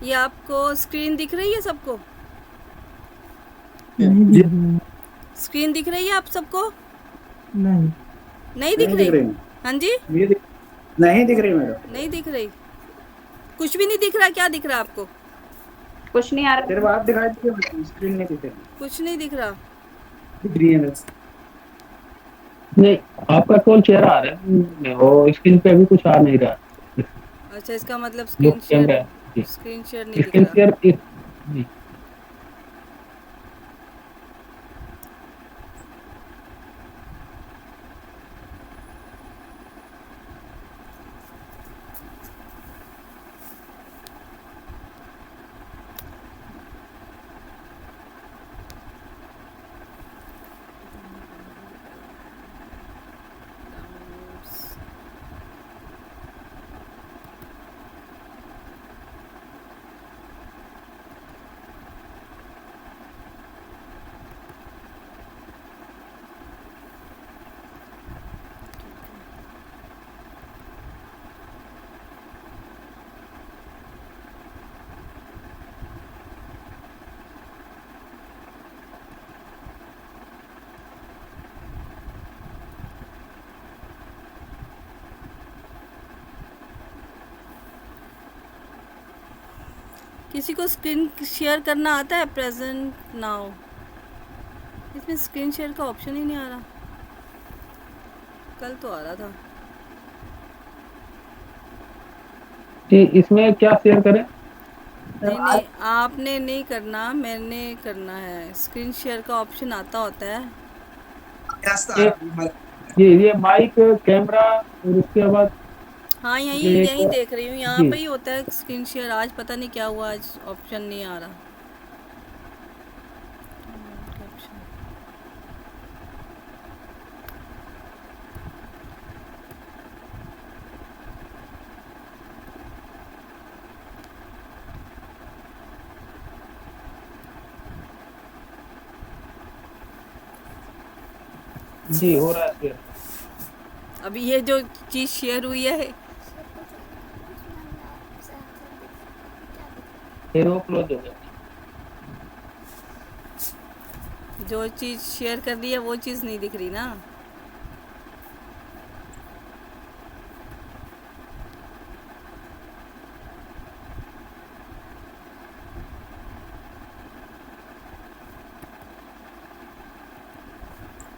ये आपको स्क्रीन दिख रही है सबको? नहीं दिख रही है। स्क्रीन दिख रही है आप सबको? नहीं। नहीं दिख नहीं दिख रही? रही। हाँ जी, ये नहीं दिख रही मैडम। नहीं दिख रही। कुछ भी नहीं दिख रहा? क्या दिख रहा है आपको? कुछ नहीं आ रहा। सिर्फ आप दिखाई दीजिए मैडम, स्क्रीन नहीं दिख रही। कुछ नहीं दिख रहा। दिख रही है बस। नहीं, आपका केवल चेहरा आ रहा है और स्क्रीन पे अभी कुछ आ नहीं रहा। अच्छा, इसका मतलब जो स्क्रीन शेयर, कैमरा है जी, स्क्रीन शेयर नहीं दिख स्क्रीन रहा। शेयर जी। किसी को स्क्रीन शेयर करना आता है? प्रेजेंट नाउ, इसमें स्क्रीन शेयर का ऑप्शन ही नहीं आ रहा। कल तो आ रहा था। जी, इसमें क्या शेयर करें? नहीं नहीं, आपने नहीं करना, मैंने करना है। स्क्रीन शेयर का ऑप्शन आता होता है। ये ये माइक, कैमरा और उसके बाद हाँ, यहीं ये यहीं एक देख रही हूँ, यहाँ जी। पे ही होता है स्क्रीन शेयर। आज पता नहीं क्या हुआ, आज ऑप्शन नहीं आ रहा। जी हो रहा है शेयर। अभी ये जो चीज़ शेयर हुई है, फिर वो क्लोज हो जाता जो चीज़ शेयर कर रही है वो चीज़ नहीं दिख रही ना।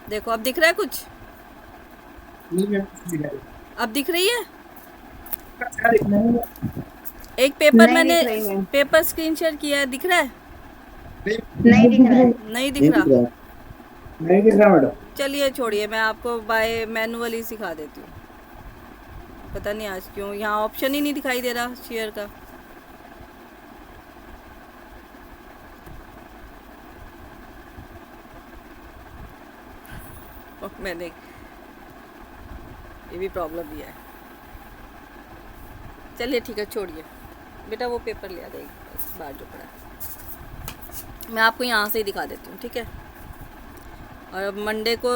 देखो, अब दिख रहा है कुछ? अब दिख रही है? नहीं। एक पेपर नहीं मैंने दिख रही है। पेपर स्क्रीन शेयर किया है, दिख रहा है? नहीं दिख रहा है। नहीं दिख नहीं रहा। दिख रहा। नहीं दिख रहा मैडम। चलिए छोड़िए, मैं आपको बाय मैनुअली सिखा देती हूँ। पता नहीं आज क्यों यहाँ ऑप्शन ही नहीं दिखाई दे रहा शेयर का। मैंने ये भी प्रॉब्लम दिया है। चलिए ठीक है, छोड़िए बेटा, वो पेपर ले आ जाएगी इस बार जो पड़ा है। मैं आपको यहाँ से ही दिखा देती हूँ, ठीक है? और अब मंडे को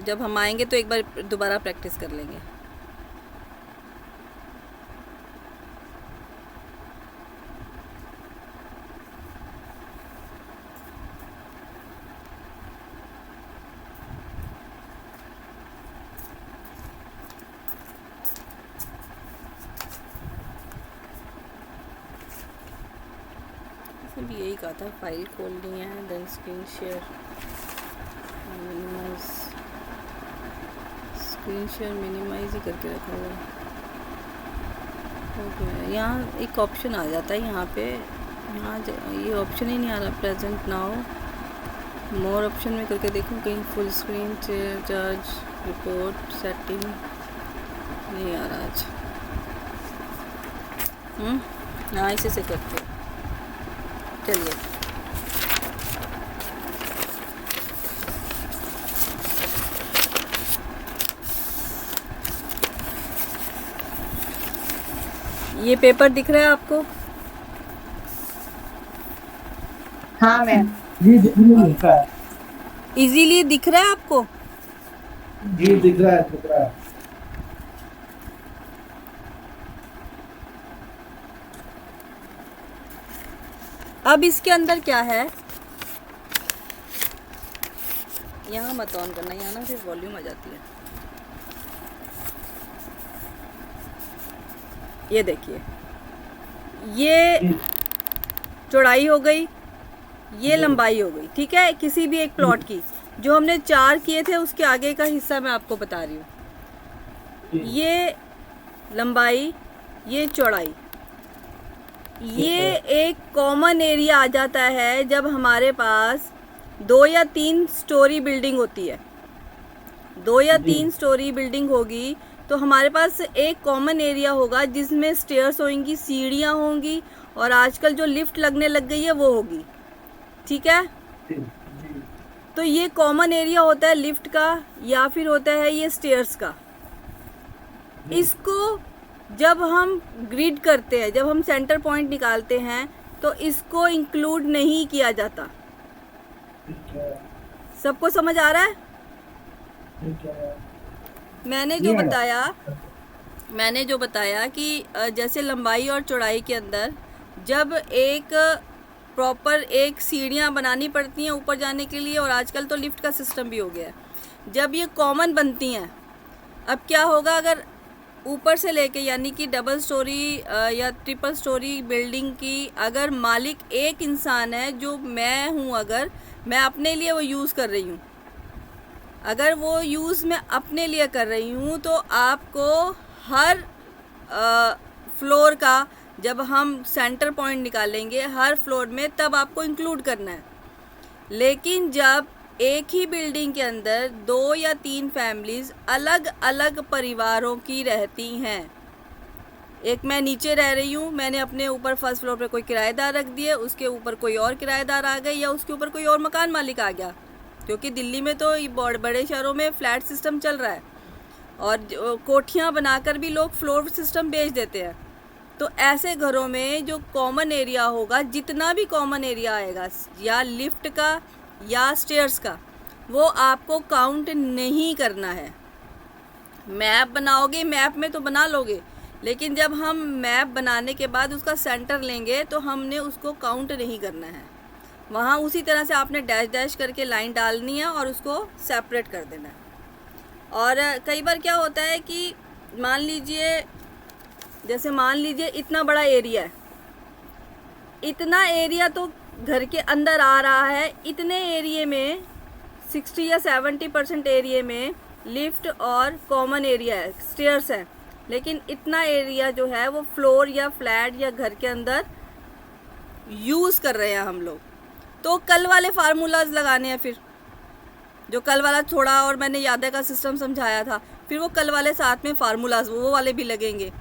जब हम आएंगे तो एक बार दोबारा प्रैक्टिस कर लेंगे। इसने भी यही कहा था, फाइल खोलनी है, then screen share, minimize. Screen share minimize ही करके रखा हुआ है। ओके, यहाँ एक ऑप्शन आ जाता है यहाँ पे। यहाँ ये ऑप्शन ही नहीं आ रहा, प्रेजेंट नाउ। मोर ऑप्शन में करके देखूँ कहीं, full screen, charge, report, setting, नहीं आ रहा आज। हाँ, इसी से करते हैं। चलिए, ये पेपर दिख रहा है आपको? हाँ मैम। जी दिख रहा है। इजीली दिख रहा है आपको? जी दिख रहा है, दिख रहा है। अब इसके अंदर क्या है, यहाँ मत ऑन करना, यहाँ ना फिर वॉल्यूम आ जाती है। ये देखिए, ये चौड़ाई हो गई, ये लंबाई हो गई, ठीक है, किसी भी एक प्लॉट की। जो हमने 4 किए थे उसके आगे का हिस्सा मैं आपको बता रही हूँ। ये लंबाई, ये चौड़ाई, ये एक कॉमन एरिया आ जाता है जब हमारे पास 2 या 3 स्टोरी बिल्डिंग होती है। 2 या 3 स्टोरी बिल्डिंग होगी तो हमारे पास एक कॉमन एरिया होगा जिसमें स्टेयर्स होंगी, सीढ़ियाँ होंगी, और आजकल जो लिफ्ट लगने लग गई है वो होगी, ठीक है। तो ये कॉमन एरिया होता है लिफ्ट का, या फिर होता है ये स्टेयर्स का। इसको जब हम ग्रिड करते हैं, जब हम सेंटर पॉइंट निकालते हैं, तो इसको इंक्लूड नहीं किया जाता। सबको समझ आ रहा है? मैंने जो बताया कि जैसे लंबाई और चौड़ाई के अंदर जब एक प्रॉपर एक सीढ़ियाँ बनानी पड़ती हैं ऊपर जाने के लिए, और आजकल तो लिफ्ट का सिस्टम भी हो गया है, जब ये कॉमन बनती हैं, अब क्या होगा, अगर ऊपर से लेके यानी कि डबल स्टोरी या ट्रिपल स्टोरी बिल्डिंग की अगर मालिक एक इंसान है, जो मैं हूँ, अगर मैं अपने लिए वो यूज़ कर रही हूँ, अगर वो यूज़ मैं अपने लिए कर रही हूँ, तो आपको हर फ्लोर का, जब हम सेंटर पॉइंट निकालेंगे हर फ्लोर में, तब आपको इंक्लूड करना है। लेकिन जब एक ही बिल्डिंग के अंदर 2 या 3 फैमिलीज़ अलग अलग परिवारों की रहती हैं, एक मैं नीचे रह रही हूँ, मैंने अपने ऊपर फर्स्ट फ्लोर पे कोई किराएदार रख दिए, उसके ऊपर कोई और किराएदार आ गए, या उसके ऊपर कोई और मकान मालिक आ गया, क्योंकि दिल्ली में तो बड़े शहरों में फ्लैट सिस्टम चल रहा है, और कोठियाँ बनाकर भी लोग फ्लोर सिस्टम बेच देते हैं। तो ऐसे घरों में जो कॉमन एरिया होगा, जितना भी कॉमन एरिया आएगा, या लिफ्ट का या स्टेयर्स का, वो आपको काउंट नहीं करना है। मैप बनाओगे, मैप में तो बना लोगे, लेकिन जब हम मैप बनाने के बाद उसका सेंटर लेंगे तो हमने उसको काउंट नहीं करना है। वहाँ उसी तरह से आपने डैश डैश करके लाइन डालनी है और उसको सेपरेट कर देना है। और कई बार क्या होता है कि मान लीजिए इतना बड़ा एरिया है, इतना एरिया तो घर के अंदर आ रहा है, इतने एरिया में 60 या 70% एरिया में लिफ्ट और कॉमन एरिया है, स्टेयर्स हैं, लेकिन इतना एरिया जो है वो फ्लोर या फ्लैट या घर के अंदर यूज़ कर रहे हैं हम लोग। तो कल वाले फार्मूलाज लगाने हैं, फिर जो कल वाला थोड़ा और मैंने याद का सिस्टम समझाया था, फिर वो कल वाले साथ में फार्मूलाज वो वाले भी लगेंगे।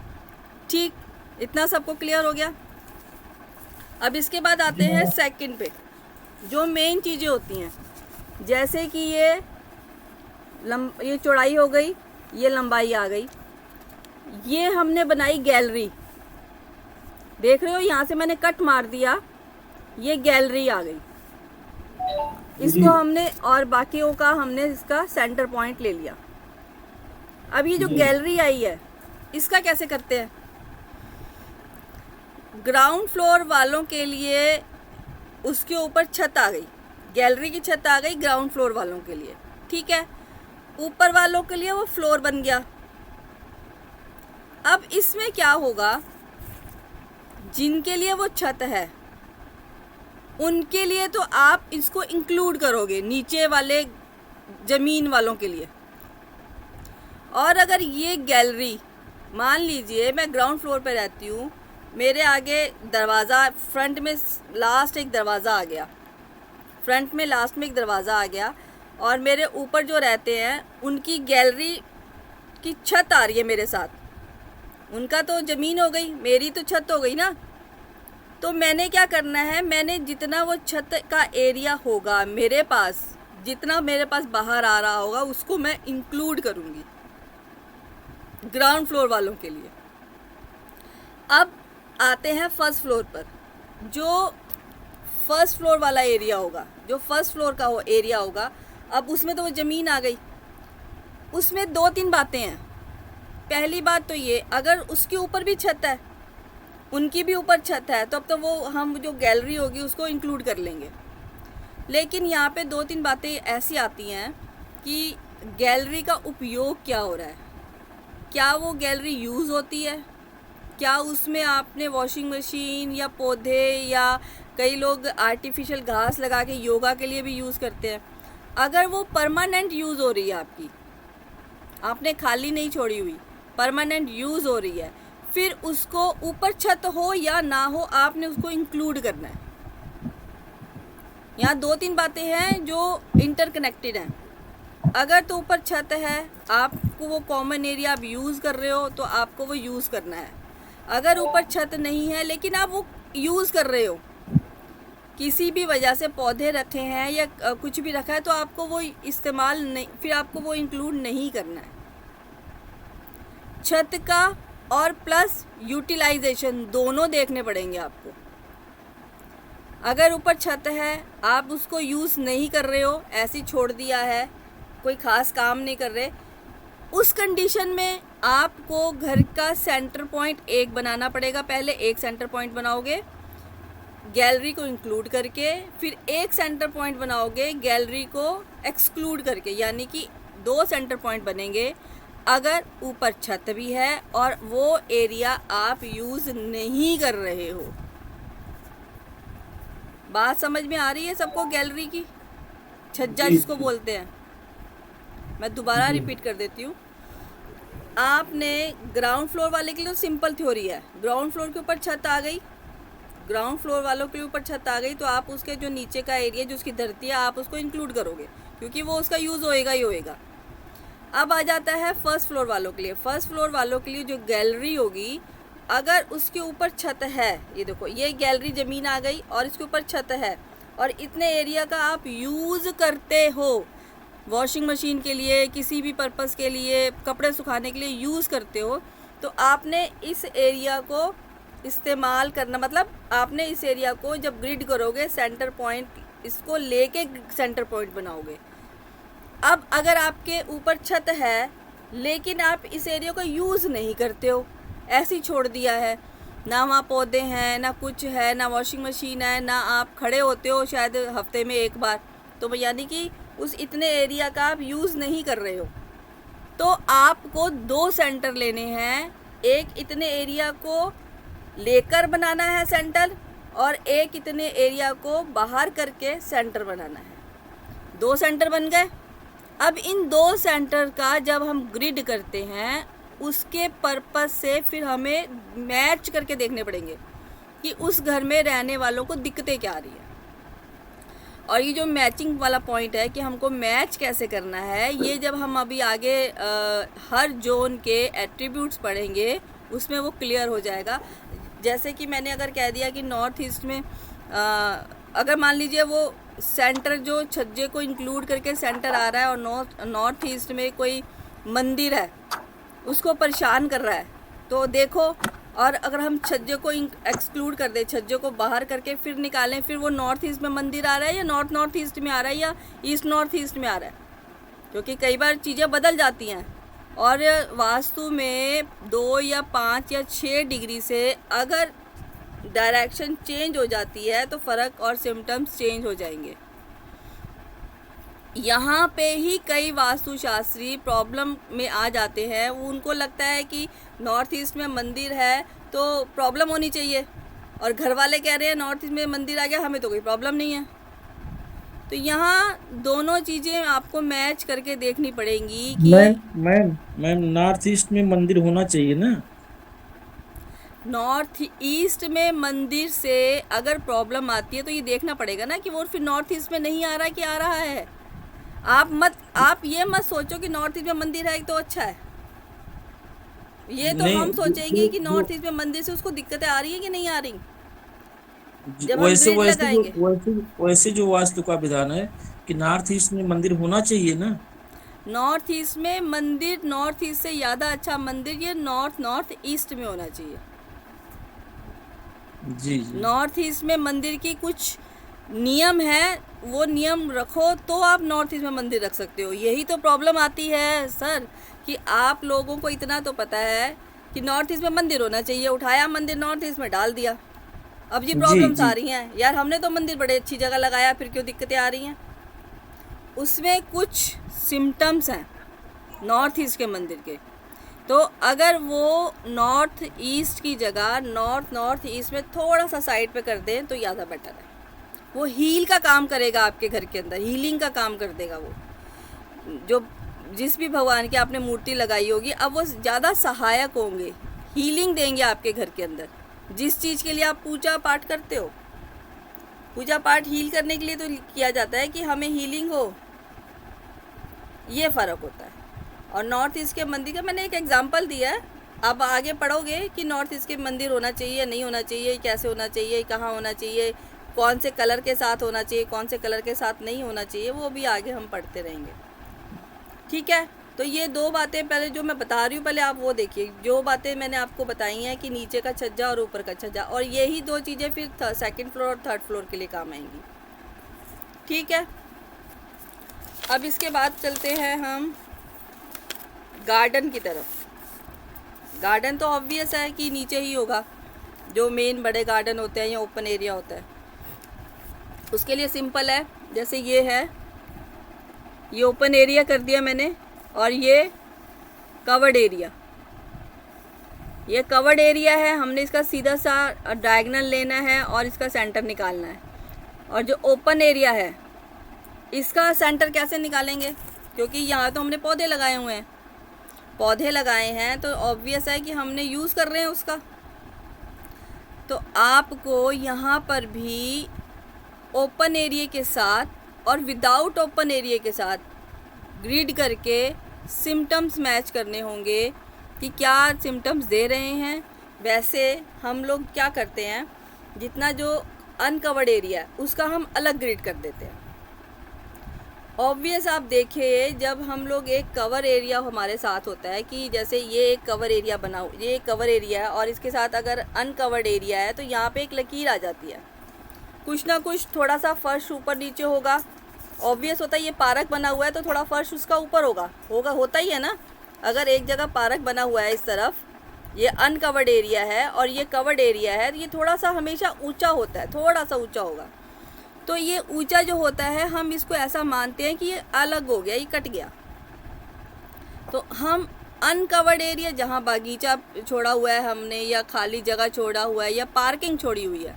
ठीक, इतना सबको क्लियर हो गया। अब इसके बाद आते हैं सेकंड पे, जो मेन चीज़ें होती हैं, जैसे कि ये चौड़ाई हो गई, ये लंबाई आ गई, ये हमने बनाई गैलरी, देख रहे हो, यहाँ से मैंने कट मार दिया, ये गैलरी आ गई, इसको हमने, और बाकियों का हमने इसका सेंटर पॉइंट ले लिया। अब ये जो गैलरी आई है, इसका कैसे करते हैं? ग्राउंड फ्लोर वालों के लिए उसके ऊपर छत आ गई, गैलरी की छत आ गई ग्राउंड फ्लोर वालों के लिए, ठीक है। ऊपर वालों के लिए वो फ्लोर बन गया। अब इसमें क्या होगा, जिनके लिए वो छत है उनके लिए तो आप इसको इंक्लूड करोगे नीचे वाले ज़मीन वालों के लिए। और अगर ये गैलरी, मान लीजिए मैं ग्राउंड फ्लोर पे रहती हूँ, मेरे आगे दरवाज़ा, फ्रंट में लास्ट एक दरवाज़ा आ गया, फ्रंट में लास्ट में एक दरवाज़ा आ गया, और मेरे ऊपर जो रहते हैं उनकी गैलरी की छत आ रही है मेरे साथ, उनका तो ज़मीन हो गई, मेरी तो छत हो गई ना। तो मैंने क्या करना है, मैंने जितना वो छत का एरिया होगा मेरे पास, जितना मेरे पास बाहर आ रहा होगा, उसको मैं इंक्लूड करूँगी ग्राउंड फ्लोर वालों के लिए। अब आते हैं फर्स्ट फ्लोर पर। जो फर्स्ट फ्लोर वाला एरिया होगा, जो फर्स्ट फ्लोर का एरिया होगा, अब उसमें तो वो ज़मीन आ गई, उसमें 2-3 बातें हैं। पहली बात तो ये, अगर उसके ऊपर भी छत है उनकी भी ऊपर छत है, तो अब तो वो हम जो गैलरी होगी उसको इंक्लूड कर लेंगे। लेकिन यहाँ पे 2-3 बातें ऐसी आती हैं कि गैलरी का उपयोग क्या हो रहा है, क्या वो गैलरी यूज़ होती है, क्या उसमें आपने वॉशिंग मशीन या पौधे या कई लोग आर्टिफिशियल घास लगा के योगा के लिए भी यूज़ करते हैं। अगर वो परमानेंट यूज़ हो रही है आपकी, आपने खाली नहीं छोड़ी हुई, परमानेंट यूज़ हो रही है, फिर उसको ऊपर छत हो या ना हो आपने उसको इंक्लूड करना है। यहाँ 2-3 बातें हैं जो इंटरकनेक्टेड हैं। अगर तो ऊपर छत है, आपको वो कॉमन एरिया आप यूज़ कर रहे हो तो आपको वो यूज़ करना है। अगर ऊपर छत नहीं है लेकिन आप वो यूज़ कर रहे हो, किसी भी वजह से पौधे रखे हैं या कुछ भी रखा है, तो आपको वो इस्तेमाल नहीं, फिर आपको वो इंक्लूड नहीं करना है। छत का और प्लस यूटिलाइजेशन दोनों देखने पड़ेंगे आपको। अगर ऊपर छत है, आप उसको यूज़ नहीं कर रहे हो, ऐसे ही छोड़ दिया है, कोई ख़ास काम नहीं कर रहे, उस कंडीशन में आपको घर का सेंटर पॉइंट एक बनाना पड़ेगा। पहले एक सेंटर पॉइंट बनाओगे गैलरी को इंक्लूड करके, फिर एक सेंटर पॉइंट बनाओगे गैलरी को एक्सक्लूड करके, यानी कि 2 सेंटर पॉइंट बनेंगे अगर ऊपर छत भी है और वो एरिया आप यूज़ नहीं कर रहे हो। बात समझ में आ रही है सबको? गैलरी की छज्जा जिसको बोलते हैं, मैं दोबारा रिपीट कर देती हूँ। आपने ग्राउंड फ्लोर वाले के लिए तो सिंपल थ्योरी है, ग्राउंड फ्लोर के ऊपर छत आ गई, ग्राउंड फ्लोर वालों के ऊपर छत आ गई, तो आप उसके जो नीचे का एरिया जो उसकी धरती है आप उसको इंक्लूड करोगे, क्योंकि वो उसका यूज़ होएगा ही होएगा। अब आ जाता है फर्स्ट फ्लोर वालों के लिए। फर्स्ट फ्लोर वालों के लिए जो गैलरी होगी, अगर उसके ऊपर छत है, ये देखो ये गैलरी ज़मीन आ गई और इसके ऊपर छत है और इतने एरिया का आप यूज़ करते हो, वॉशिंग मशीन के लिए, किसी भी पर्पस के लिए, कपड़े सुखाने के लिए यूज़ करते हो, तो आपने इस एरिया को इस्तेमाल करना, मतलब आपने इस एरिया को जब ग्रिड करोगे सेंटर पॉइंट इसको लेके सेंटर पॉइंट बनाओगे। अब अगर आपके ऊपर छत है लेकिन आप इस एरिया को यूज़ नहीं करते हो, ऐसे ही छोड़ दिया है, ना वहाँ पौधे हैं, ना कुछ है, ना वॉशिंग मशीन है, ना आप खड़े होते हो शायद हफ्ते में एक बार, तो यानी कि उस इतने एरिया का आप यूज़ नहीं कर रहे हो, तो आपको 2 सेंटर लेने हैं। एक इतने एरिया को लेकर बनाना है सेंटर और एक इतने एरिया को बाहर करके सेंटर बनाना है। 2 सेंटर बन गए। अब इन 2 सेंटर का जब हम ग्रिड करते हैं उसके पर्पस से फिर हमें मैच करके देखने पड़ेंगे कि उस घर में रहने वालों को दिक्कतें क्या आ रही है। और ये जो मैचिंग वाला पॉइंट है कि हमको मैच कैसे करना है, ये जब हम अभी आगे हर जोन के एट्रीब्यूट्स पढ़ेंगे उसमें वो क्लियर हो जाएगा। जैसे कि मैंने अगर कह दिया कि नॉर्थ ईस्ट में अगर मान लीजिए वो सेंटर जो छज्जे को इंक्लूड करके सेंटर आ रहा है और नॉर्थ ईस्ट में कोई मंदिर है उसको परेशान कर रहा है, तो देखो, और अगर हम छज्जे को एक्सक्लूड कर दें, छज्जे को बाहर करके फिर निकालें, फिर वो नॉर्थ ईस्ट में मंदिर आ रहा है या नॉर्थ ईस्ट में आ रहा है या ईस्ट नॉर्थ ईस्ट में आ रहा है, क्योंकि कई बार चीज़ें बदल जाती हैं। और वास्तु में 2 या 5 या 6 डिग्री से अगर डायरेक्शन चेंज हो जाती है तो फ़र्क और सिम्टम्स चेंज हो जाएंगे। यहाँ पे ही कई वास्तुशास्त्री प्रॉब्लम में आ जाते हैं। उनको लगता है कि नॉर्थ ईस्ट में मंदिर है तो प्रॉब्लम होनी चाहिए, और घर वाले कह रहे हैं नॉर्थ ईस्ट में मंदिर आ गया, हमें तो कोई प्रॉब्लम नहीं है। तो यहाँ दोनों चीज़ें आपको मैच करके देखनी पड़ेंगी कि मैम नॉर्थ ईस्ट में मंदिर होना चाहिए ना। नॉर्थ ईस्ट में मंदिर से अगर प्रॉब्लम आती है तो ये देखना पड़ेगा ना कि वो फिर नॉर्थ ईस्ट में नहीं आ रहा कि आ रहा है। आप ये मत सोचो कि नॉर्थ ईस्ट में मंदिर है तो अच्छा है। ये तो हम सोचेंगे कि नॉर्थ ईस्ट में मंदिर से उसको दिक्कतें आ रही है कि नहीं आ रही, जब हम ग्रिड लगाएंगे। वैसे जो वास्तु का विधान है कि नॉर्थ ईस्ट में मंदिर होना चाहिए ना। नॉर्थ ईस्ट में मंदिर, नॉर्थ ईस्ट से ज़्यादा अच्छा मंदिर ये नॉर्थ ईस्ट में होना चाहिए। जी। नॉर्थ ईस्ट में मंदिर की कुछ नियम है, वो नियम रखो तो आप नॉर्थ ईस्ट में मंदिर रख सकते हो। यही तो प्रॉब्लम आती है सर कि आप लोगों को इतना तो पता है कि नॉर्थ ईस्ट में मंदिर होना चाहिए, उठाया मंदिर नॉर्थ ईस्ट में डाल दिया। अब ये जी, प्रॉब्लम्स जी। आ रही हैं, यार हमने तो मंदिर बड़े अच्छी जगह लगाया, फिर क्यों दिक्कतें आ रही हैं? उसमें कुछ सिम्टम्स हैं नॉर्थ ईस्ट के मंदिर के। तो अगर वो नॉर्थ ईस्ट की जगह नॉर्थ ईस्ट में थोड़ा सा साइड पे कर दें तो ज़्यादा बेटर है। वो हील का काम करेगा आपके घर के अंदर, हीलिंग का काम कर देगा वो। जो जिस भी भगवान की आपने मूर्ति लगाई होगी, अब वो ज़्यादा सहायक होंगे, हीलिंग देंगे आपके घर के अंदर। जिस चीज़ के लिए आप पूजा पाठ करते हो, पूजा पाठ हील करने के लिए तो किया जाता है कि हमें हीलिंग हो, ये फ़र्क होता है। और नॉर्थ ईस्ट के मंदिर का मैंने एक एग्जांपल दिया है, आप आगे पढ़ोगे कि नॉर्थ ईस्ट के मंदिर होना चाहिए, नहीं होना चाहिए, कैसे होना चाहिए, कहाँ होना चाहिए, कौन से कलर के साथ होना चाहिए, कौन से कलर के साथ नहीं होना चाहिए, वो भी आगे हम पढ़ते रहेंगे। ठीक है, तो ये दो बातें पहले जो मैं बता रही हूँ, पहले आप वो देखिए। जो बातें मैंने आपको बताई हैं कि नीचे का छज्जा और ऊपर का छज्जा, और यही दो चीज़ें फिर सेकंड फ्लोर और थर्ड फ्लोर के लिए काम आएंगी। ठीक है, अब इसके बाद चलते हैं हम गार्डन की तरफ। गार्डन तो ऑब्वियस है कि नीचे ही होगा, जो मेन बड़े गार्डन होते हैं या ओपन एरिया होता है। उसके लिए सिंपल है, जैसे ये है, ये ओपन एरिया कर दिया मैंने, और ये कवर्ड एरिया, ये कवर्ड एरिया है। हमने इसका सीधा सा डायगोनल लेना है और इसका सेंटर निकालना है। और जो ओपन एरिया है, इसका सेंटर कैसे निकालेंगे? क्योंकि यहाँ तो हमने पौधे लगाए हुए हैं, पौधे लगाए हैं तो ऑब्वियस है कि हमने यूज़ कर रहे हैं उसका। तो आपको यहाँ पर भी ओपन एरिया के साथ और विदाउट ओपन एरिया के साथ ग्रिड करके सिम्टम्स मैच करने होंगे कि क्या सिम्टम्स दे रहे हैं। वैसे हम लोग क्या करते हैं, जितना जो अनकवर्ड एरिया है उसका हम अलग ग्रिड कर देते हैं। ऑब्वियस आप देखिए, जब हम लोग एक कवर एरिया हमारे साथ होता है कि जैसे ये एक कवर एरिया बना, ये एक कवर एरिया है और इसके साथ अगर अनकवर्ड एरिया है तो यहाँ पे एक लकीर आ जाती है, कुछ ना कुछ थोड़ा सा फर्श ऊपर नीचे होगा। ऑब्वियस होता है, ये पार्क बना हुआ है तो थोड़ा फर्श उसका ऊपर होगा होता ही है ना। अगर एक जगह पार्क बना हुआ है, इस तरफ ये अनकवर्ड एरिया है और ये कवर्ड एरिया है, ये थोड़ा सा हमेशा ऊंचा होता है, थोड़ा सा ऊंचा होगा। तो ये ऊंचा जो होता है, हम इसको ऐसा मानते हैं कि ये अलग हो गया, ये कट गया। तो हम अनकवर्ड एरिया, जहाँ बागीचा छोड़ा हुआ है हमने, या खाली जगह छोड़ा हुआ है, या पार्किंग छोड़ी हुई है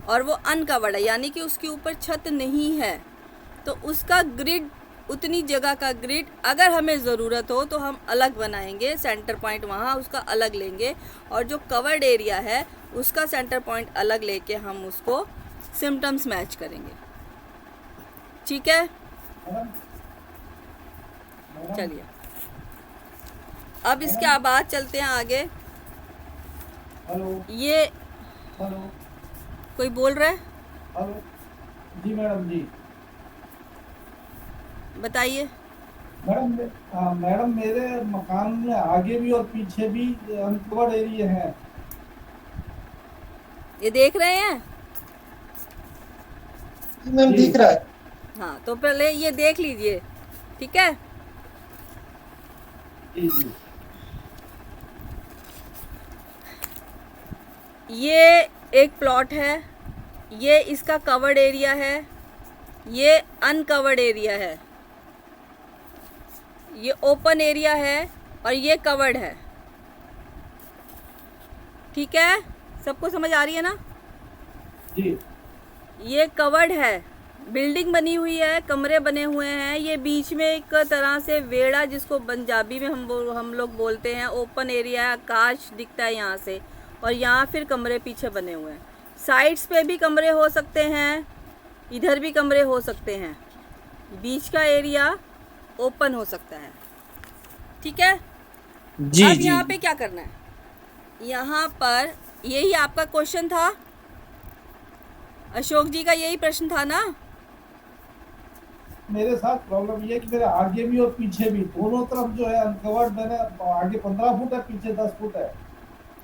और वो अनकवर्ड है, यानी कि उसके ऊपर छत नहीं है, तो उसका ग्रिड, उतनी जगह का ग्रिड अगर हमें ज़रूरत हो तो हम अलग बनाएंगे, सेंटर पॉइंट वहाँ उसका अलग लेंगे। और जो कवर्ड एरिया है उसका सेंटर पॉइंट अलग लेके हम उसको सिम्टम्स मैच करेंगे। ठीक है, चलिए अब इसके बाद चलते हैं आगे। हेलो ये हेलो कोई बोल रहा है, हेलो, जी मैडम जी। बताइए। मैडम मेरे मकान में आगे भी और पीछे भी अनकवर्ड एरिया है। ये देख रहे हैं? मैम दिख रहा है। हाँ, तो पहले ये देख लीजिए। ठीक है, जी जी। ये एक प्लॉट है, ये इसका कवर्ड एरिया है, ये अनकवर्ड एरिया है, ये ओपन एरिया है और ये कवर्ड है। ठीक है, सबको समझ आ रही है ना? जी ये कवर्ड है, बिल्डिंग बनी हुई है, कमरे बने हुए हैं, ये बीच में एक तरह से वेड़ा, जिसको पंजाबी में हम लोग बोलते हैं, ओपन एरिया है, आकाश दिखता है यहाँ से, और यहाँ फिर कमरे पीछे बने हुए हैं। साइड्स पे भी कमरे हो सकते हैं, इधर भी कमरे हो सकते हैं, बीच का एरिया ओपन हो सकता है। ठीक है, जी अब जी यहाँ पे क्या करना है, यहाँ पर यही आपका क्वेश्चन था, अशोक जी का यही प्रश्न था ना? मेरे साथ प्रॉब्लम ये है कि मेरे आगे भी और पीछे भी दोनों तरफ जो है अनकवर्ड, मैंने आगे 15 फुट है, पीछे 10 फुट है।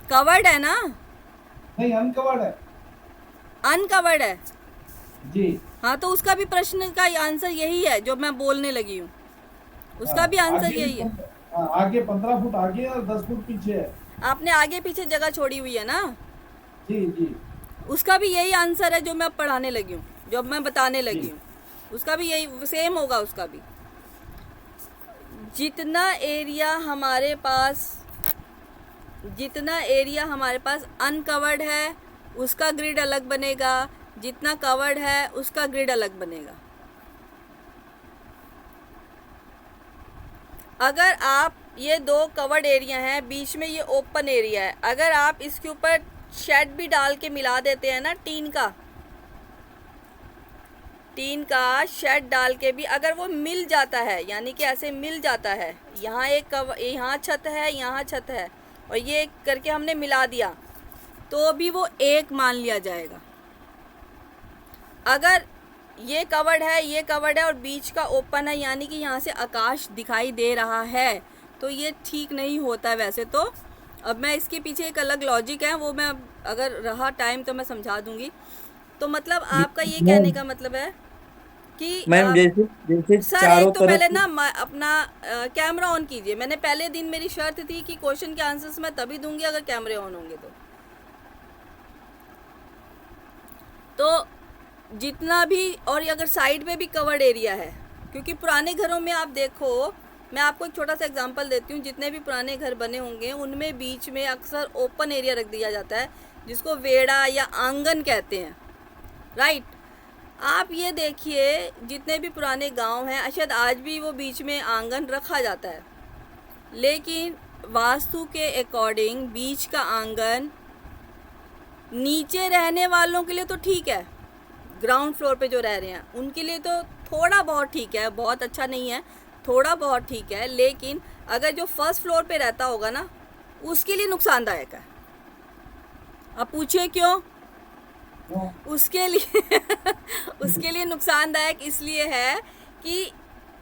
कवर्ड है ना? नहीं अनकवर्ड है। अनकवर्ड है। जी हाँ, तो उसका भी प्रश्न का आंसर यही है जो मैं बोलने लगी हूँ, उसका भी आंसर यही है। आगे 15 फुट आगे और 10 फुट पीछे है। आपने आगे पीछे जगह छोड़ी हुई है ना, जी जी उसका भी यही आंसर है जो मैं अब पढ़ाने लगी हूँ, जो अब मैं बताने लगी हूँ, उसका भी यही सेम होगा। उसका भी जितना एरिया हमारे पास अनकवर्ड है उसका ग्रिड अलग बनेगा, जितना कवर्ड है उसका ग्रिड अलग बनेगा। अगर आप ये दो कवर्ड एरिया हैं, बीच में ये ओपन एरिया है, अगर आप इसके ऊपर शेड भी डाल के मिला देते हैं ना, टीन का शेड डाल के भी अगर वो मिल जाता है, यानी कि ऐसे मिल जाता है, यहाँ छत है, यहाँ छत है, और ये करके हमने मिला दिया, तो भी वो एक मान लिया जाएगा। अगर ये कवर्ड है और बीच का ओपन है, यानी कि यहाँ से आकाश दिखाई दे रहा है, तो ये ठीक नहीं होता है वैसे तो। अब मैं इसके पीछे एक अलग लॉजिक है, वो मैं अगर रहा टाइम तो मैं समझा दूंगी। तो मतलब आपका ये कहने का मतलब है कि मैम जैसे सर चारों एक तो पहले तरफ ना अपना कैमरा ऑन कीजिए। मैंने पहले दिन मेरी शर्त थी कि क्वेश्चन के आंसर्स मैं तभी दूंगी अगर कैमरे ऑन होंगे तो जितना भी, और अगर साइड में भी कवर्ड एरिया है, क्योंकि पुराने घरों में आप देखो, मैं आपको एक छोटा सा एग्जांपल देती हूँ, जितने भी पुराने घर बने होंगे उनमें बीच में अक्सर ओपन एरिया रख दिया जाता है, जिसको वेड़ा या आंगन कहते हैं, राइट। आप ये देखिए जितने भी पुराने गांव हैं, शायद आज भी वो बीच में आंगन रखा जाता है, लेकिन वास्तु के अकॉर्डिंग बीच का आंगन नीचे रहने वालों के लिए तो ठीक है, ग्राउंड फ्लोर पे जो रह रहे हैं उनके लिए तो थोड़ा बहुत ठीक है, बहुत अच्छा नहीं है, थोड़ा बहुत ठीक है, लेकिन अगर जो फर्स्ट फ्लोर पे रहता होगा ना, उसके लिए नुकसानदायक है। अब पूछिए क्यों? उसके लिए नुकसानदायक इसलिए है कि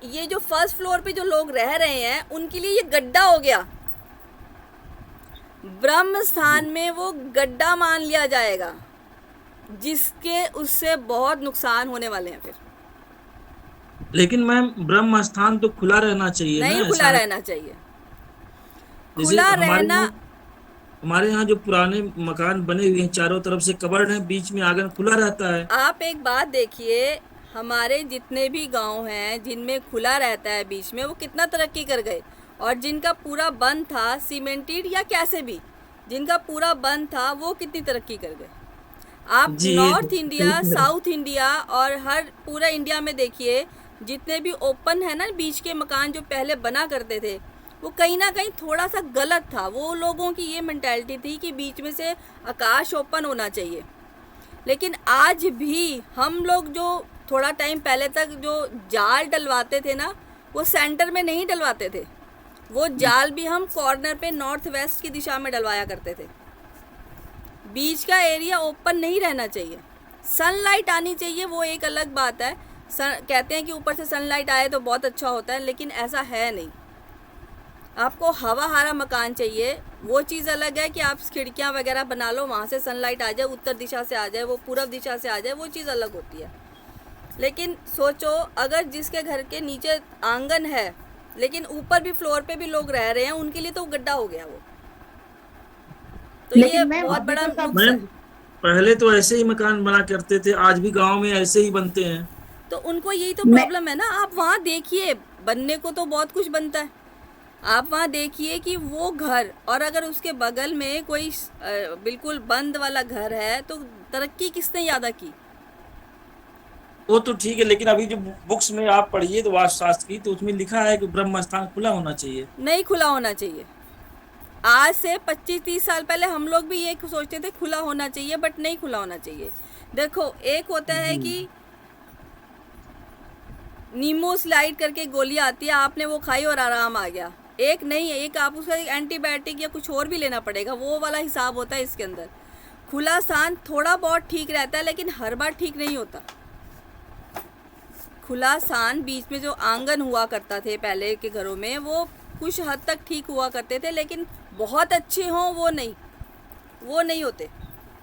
ये जो फर्स्ट फ्लोर पे जो लोग रह रहे हैं उनके लिए ये गड्ढा हो गया, ब्रह्म स्थान में वो गड्ढा मान लिया जाएगा, जिसके उससे बहुत नुकसान होने वाले हैं फिर। लेकिन मैम ब्रह्म स्थान तो खुला रहना चाहिए नहीं, ना, खुला ऐसा रहना चाहिए, जैसे खुला रहना। हमारे यहाँ जो पुराने मकान बने हुए हैं चारों तरफ से कवर्ड है, बीच में आंगन खुला रहता है। आप एक बात देखिए, हमारे जितने भी गांव हैं जिनमें खुला रहता है बीच में, वो कितना तरक्की कर गए, और जिनका पूरा बंद था सीमेंटेड या कैसे भी, जिनका पूरा बंद था वो कितनी तरक्की कर गए। आप नॉर्थ इंडिया, साउथ इंडिया और हर पूरा इंडिया में देखिए, जितने भी ओपन है ना बीच के मकान जो पहले बना करते थे, वो कहीं ना कहीं थोड़ा सा गलत था। वो लोगों की ये मेंटालिटी थी कि बीच में से आकाश ओपन होना चाहिए, लेकिन आज भी हम लोग जो थोड़ा टाइम पहले तक जो जाल डलवाते थे ना, वो सेंटर में नहीं डलवाते थे, वो जाल भी हम कॉर्नर पे नॉर्थ वेस्ट की दिशा में डलवाया करते थे। बीच का एरिया ओपन नहीं रहना चाहिए, सनलाइट आनी चाहिए, वो एक अलग बात है। कहते हैं कि ऊपर से सनलाइट आए तो बहुत अच्छा होता है, लेकिन ऐसा है नहीं। आपको हवा हारा मकान चाहिए, वो चीज़ अलग है कि आप खिड़कियाँ वगैरह बना लो, वहाँ से सनलाइट आ जाए, उत्तर दिशा से आ जाए, वो पूर्व दिशा से आ जाए, वो चीज़ अलग होती है। लेकिन सोचो, अगर जिसके घर के नीचे आंगन है लेकिन ऊपर भी फ्लोर पे भी लोग रह रहे हैं, उनके लिए तो गड्ढा हो गया वो। तो ये बहुत बड़ा नुकसान है। पहले तो ऐसे ही मकान बना करते थे, आज भी गांव में ऐसे ही बनते हैं, तो उनको यही तो प्रॉब्लम है ना। आप वहाँ देखिए, बनने को तो बहुत कुछ बनता है, आप वहाँ देखिए कि वो घर, और अगर उसके बगल में कोई बिल्कुल बंद वाला घर है, तो तरक्की किसने ज़्यादा की? वो तो ठीक है, लेकिन अभी जो बुक्स में आप पढ़िए तो वास्तुशास्त्र की, तो उसमें लिखा है कि ब्रह्म स्थान खुला होना चाहिए। नहीं खुला होना चाहिए। आज से 25-30 साल पहले हम लोग भी ये सोचते थे खुला होना चाहिए, बट नहीं खुला होना चाहिए। देखो, एक होता है कि नीमो स्लाइड करके गोली आती है, आपने वो खाई और आराम आ गया। एक नहीं है, एक आप उसका एंटीबायोटिक या कुछ और भी लेना पड़ेगा, वो वाला हिसाब होता है इसके अंदर। खुला स्थान थोड़ा बहुत ठीक रहता है, लेकिन हर बार ठीक नहीं होता। खुला स्थान बीच में जो आंगन हुआ करता थे पहले के घरों में, वो कुछ हद तक ठीक हुआ करते थे, लेकिन बहुत अच्छे हों वो नहीं होते।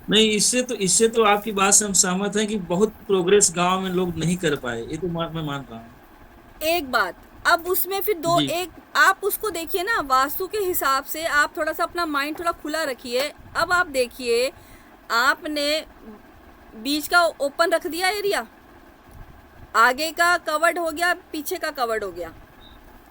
नहीं, इससे तो आपकी बात से हम सहमत हैं कि बहुत प्रोग्रेस गांव में लोग नहीं कर पाए, ये तो मैं मान रहा हूँ। एक बात, अब उसमें फिर दो जी। एक आप उसको देखिए ना, वास्तु के हिसाब से आप थोड़ा सा अपना माइंड थोड़ा खुला रखिए। अब आप देखिए, आपने बीच का ओपन रख दिया एरिया, आगे का कवर्ड हो गया, पीछे का कवर्ड हो गया।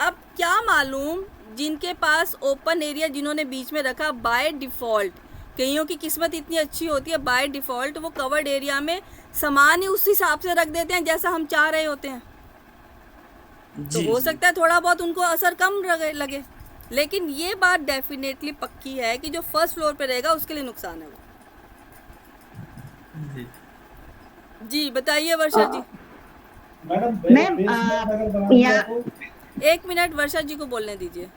अब क्या मालूम जिनके पास ओपन एरिया जिन्होंने बीच में रखा, बाय डिफ़ॉल्ट कईयों की किस्मत इतनी अच्छी होती है, बाय डिफ़ॉल्ट वो कवर्ड एरिया में सामान ही उस हिसाब से रख देते हैं जैसा हम चाह रहे होते हैं। तो जी हो जी सकता है थोड़ा बहुत उनको असर कम लगे, लेकिन ये बात डेफिनेटली पक्की है कि जो फर्स्ट फ्लोर पे रहेगा उसके लिए नुकसान है वो। जी। जी बताइए वर्षा जी। मैडम मैम, बेसमेंट अगर बना दिया यहाँ तो 1 मिनट वर्षा जी को बोलने दीजिए।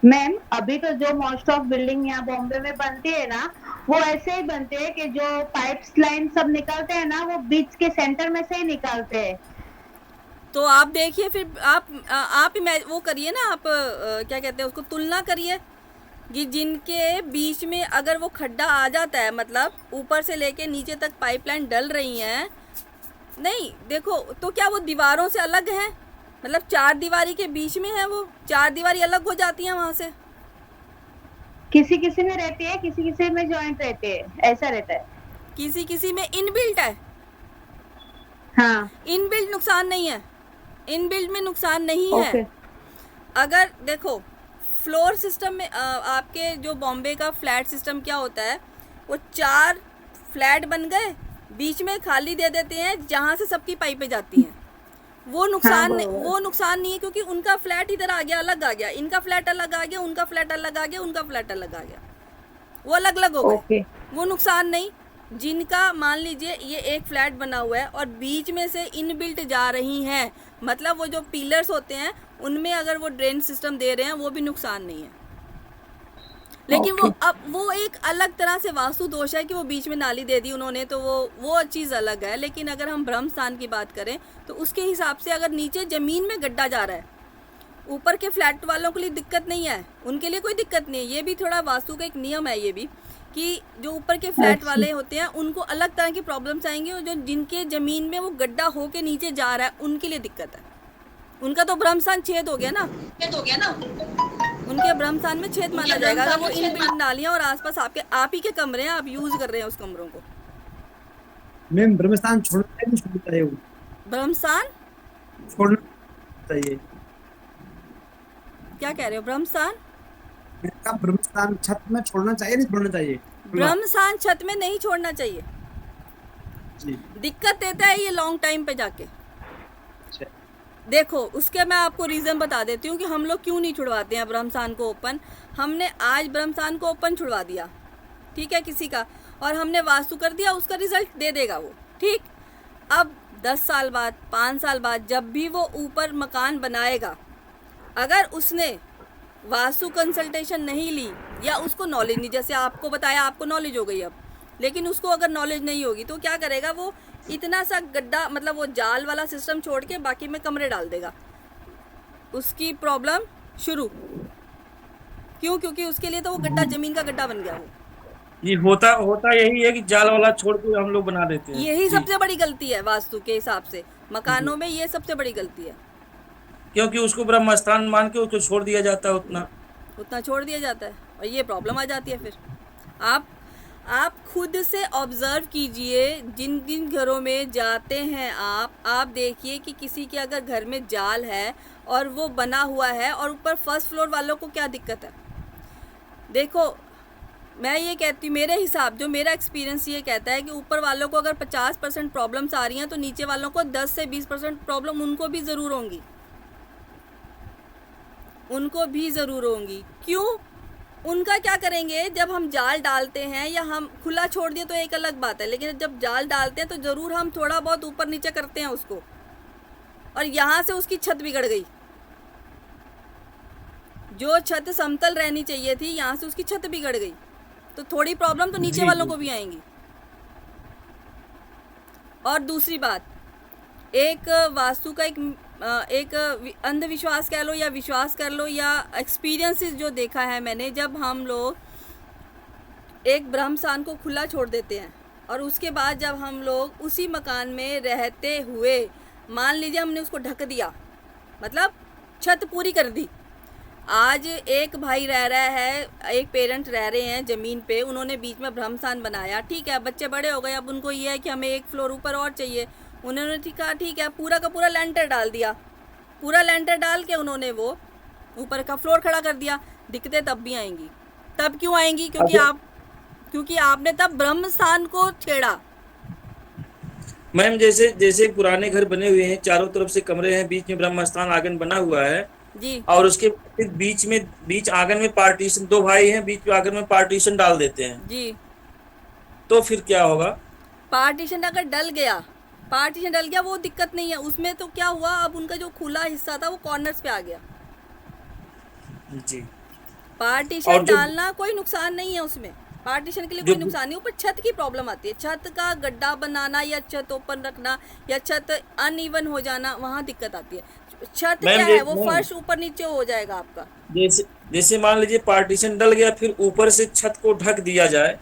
मैम, अभी तो जो मोस्ट ऑफ बिल्डिंग यहाँ बॉम्बे में बनती है ना, वो ऐसे ही बनते हैं कि जो पाइप्स लाइन सब निकलते हैं ना, वो बीच के सेंटर में से ही निकलते हैं। तो आप देखिए फिर आप वो करिए ना, आप क्या कहते हैं उसको, तुलना करिए कि जिनके बीच में अगर वो खड्डा आ जाता है, मतलब ऊपर से लेके नीचे तक पाइपलाइन डल रही हैं, नहीं देखो तो क्या वो दीवारों से अलग हैं? मतलब 4 दीवारी के बीच में है, वो 4 दीवारी अलग हो जाती हैं वहाँ से। किसी किसी में रहती है, किसी किसी में जॉइंट रहते हैं, ऐसा रहता है। किसी किसी में इनबिल्ट है। हाँ, इनबिल्ट नुकसान नहीं है, इनबिल्ट में नुकसान नहीं ओके। है। अगर देखो फ्लोर सिस्टम में आपके जो बॉम्बे का फ्लैट सिस्टम क्या होता है, वो 4 फ्लैट बन गए, बीच में खाली दे देते हैं जहाँ से सबकी पाइपें जाती हैं। वो नुकसान हाँ, नहीं, वो नुकसान नहीं है, क्योंकि उनका फ्लैट इधर आ गया, अलग आ गया, इनका फ्लैट अलग आ गया, उनका फ्लैट अलग आ गया, उनका फ्लैट अलग आ गया, वो अलग अलग हो गए, ओके। वो नुकसान नहीं। जिनका मान लीजिए ये एक फ्लैट बना हुआ है और बीच में से इनबिल्ट जा रही हैं, मतलब वो जो पिलर्स होते हैं उनमें अगर वो ड्रेन सिस्टम दे रहे हैं, वो भी नुकसान नहीं है। लेकिन वो अब वो एक अलग तरह से वास्तु दोष है कि वो बीच में नाली दे दी उन्होंने, तो वो चीज़ अलग है। लेकिन अगर हम ब्रह्म स्थान की बात करें तो उसके हिसाब से अगर नीचे ज़मीन में गड्ढा जा रहा है, ऊपर के फ्लैट वालों के लिए दिक्कत नहीं है, उनके लिए कोई दिक्कत नहीं है। ये भी थोड़ा वास्तु का एक नियम है ये भी, कि जो ऊपर के फ्लैट वाले होते हैं उनको अलग तरह की प्रॉब्लम्स आएंगी, और जो जिनके ज़मीन में वो गड्ढा होके नीचे जा रहा है उनके लिए दिक्कत है। उनका तो ब्रह्मस्थान छेद हो गया ना, उनके ब्रह्मस्थान में छेद माना जाएगा अगर वो इनबिल्ट नालियाँ और आसपास आप ही के कमरे हैं, आप यूज़ कर रहे हैं उस कमरों को। मैम ब्रह्मस्थान छोड़ना चाहिए वो ब्रह्मस्थान छोड़ना चाहिए। क्या कह रहे हो? ब्रह्मस्थान ब्रह्मस्थान छत में छोड़ना चाहिए नहीं छोड़ना चाहिए? ब्रह्मस्थान छत में नहीं छोड़ना चाहिए, जी दिक्कत देता है ये लॉन्ग टाइम पे जाके। देखो उसके मैं आपको रीज़न बता देती हूँ कि हम लोग क्यों नहीं छुड़वाते हैं ब्रह्मस्थान को ओपन। हमने आज ब्रह्मस्थान को ओपन छुड़वा दिया, ठीक है, किसी का, और हमने वास्तु कर दिया, उसका रिजल्ट दे देगा वो, ठीक। अब 10 साल बाद 5 साल बाद जब भी वो ऊपर मकान बनाएगा, अगर उसने वास्तु कंसल्टेशन नहीं ली या उसको नॉलेज नहीं, जैसे आपको बताया आपको नॉलेज हो गई अब, लेकिन उसको अगर नॉलेज नहीं होगी तो क्या करेगा, वो इतना सा गड्ढा, मतलब वो जाल वाला सिस्टम छोड़ के बाकी में कमरे डाल देगा, उसकी प्रॉब्लम शुरू। क्यों? क्योंकि उसके लिए तो वो गड्ढा ज़मीन का गड्ढा बन गया। वो ये होता यही है कि जाल वाला छोड़ के हम लोग बना देते हैं। यही जी। सबसे बड़ी गलती है वास्तु के हिसाब से, मकानों में ये सबसे बड़ी गलती है। क्योंकि उसको ब्रह्म स्थान मान के उसको छोड़ दिया जाता है, उतना छोड़ दिया जाता है और ये प्रॉब्लम आ जाती है। फिर आप खुद से ऑब्ज़र्व कीजिए, जिन जिन घरों में जाते हैं आप देखिए कि किसी के अगर घर में जाल है और वो बना हुआ है और ऊपर फर्स्ट फ्लोर वालों को क्या दिक्कत है। देखो मैं ये कहती हूँ, मेरे हिसाब, जो मेरा एक्सपीरियंस ये कहता है कि ऊपर वालों को अगर 50% प्रॉब्लम्स आ रही हैं तो नीचे वालों को 10 से 20% प्रॉब्लम उनको भी ज़रूर होंगी, उनको भी ज़रूर होंगी। क्यों? उनका क्या करेंगे, जब हम जाल डालते हैं या हम खुला छोड़ दिए तो एक अलग बात है, लेकिन जब जाल डालते हैं तो ज़रूर हम थोड़ा बहुत ऊपर नीचे करते हैं उसको, और यहाँ से उसकी छत बिगड़ गई। जो छत समतल रहनी चाहिए थी, यहाँ से उसकी छत बिगड़ गई, तो थोड़ी प्रॉब्लम तो नीचे वालों को भी आएंगी। और दूसरी बात, एक वास्तु का एक अंधविश्वास कह लो या विश्वास कर लो या एक्सपीरियंसेस जो देखा है मैंने, जब हम लोग एक ब्रह्मस्थान को खुला छोड़ देते हैं और उसके बाद जब हम लोग उसी मकान में रहते हुए, मान लीजिए हमने उसको ढक दिया, मतलब छत पूरी कर दी। आज एक भाई रह रहा है, एक पेरेंट रह रहे हैं ज़मीन पे, उन्होंने बीच में ब्रह्मस्थान बनाया, ठीक है, बच्चे बड़े हो गए, अब उनको ये है कि हमें एक फ्लोर ऊपर और चाहिए। उन्होंने ठीक है, पूरा का पूरा लेंटर डाल दिया, पूरा लेंटर डाल के उन्होंने वो ऊपर का फ्लोर खड़ा कर दिया। दिक्कतें तब भी आएंगी। तब क्यों आएंगी? क्योंकि आपने तब ब्रह्मस्थान को छेड़ा। मैम जैसे जैसे पुराने घर बने हुए हैं, चारों तरफ से कमरे हैं, बीच में ब्रह्म स्थान आंगन बना हुआ है, जी और उसके फिर बीच आंगन में पार्टीशन, 2 भाई हैं, बीच में आंगन में पार्टीशन डाल देते हैं, जी। तो फिर क्या होगा? पार्टीशन अगर डल गया वो दिक्कत नहीं है उसमें। तो क्या हुआ, अब उनका जो खुला हिस्सा था वो कॉर्नर्स पे आ गया। जी। पार्टीशन और जो डालना कोई नुकसान नहीं है उसमें, पार्टीशन के लिए कोई नुकसान नहीं। ऊपर छत की प्रॉब्लम आती है, छत का गड्ढा बनाना या छत ओपन रखना या छत अनइवन हो जाना, वहाँ दिक्कत आती है। छत क्या है, वो फर्श ऊपर नीचे हो जाएगा आपका। जैसे मान लीजिए पार्टीशन डल गया, फिर ऊपर से छत को ढक दिया जाए,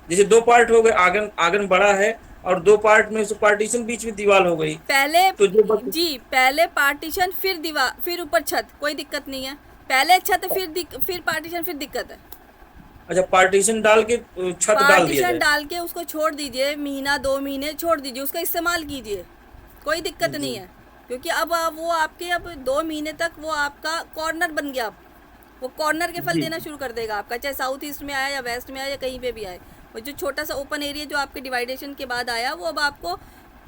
जैसे 2 पार्ट हो गए, आंगन बड़ा है और 2 पार्ट में से पार्टीशन, बीच में दीवार हो गई, पहले तो जी पहले पार्टीशन फिर दीवार फिर ऊपर छत, कोई दिक्कत नहीं है। पहले छत फिर पार्टीशन फिर दिक्कत है। अच्छा, पार्टीशन डाल के छत डाल दिया पार्टीशन जाए। डाल के उसको छोड़ दीजिए, महीना 2 महीने छोड़ दीजिए, उसका इस्तेमाल कीजिए, कोई दिक्कत नहीं है। क्योंकि अब वो आपके अब 2 महीने तक वो आपका कॉर्नर बन गया। अब वो कॉर्नर के फल देना शुरू कर देगा आपका, चाहे साउथ ईस्ट में आया या वेस्ट में आया या कहीं पे भी आए। वो जो छोटा सा ओपन एरिया जो आपके डिवाइडेशन के बाद आया, वो अब आपको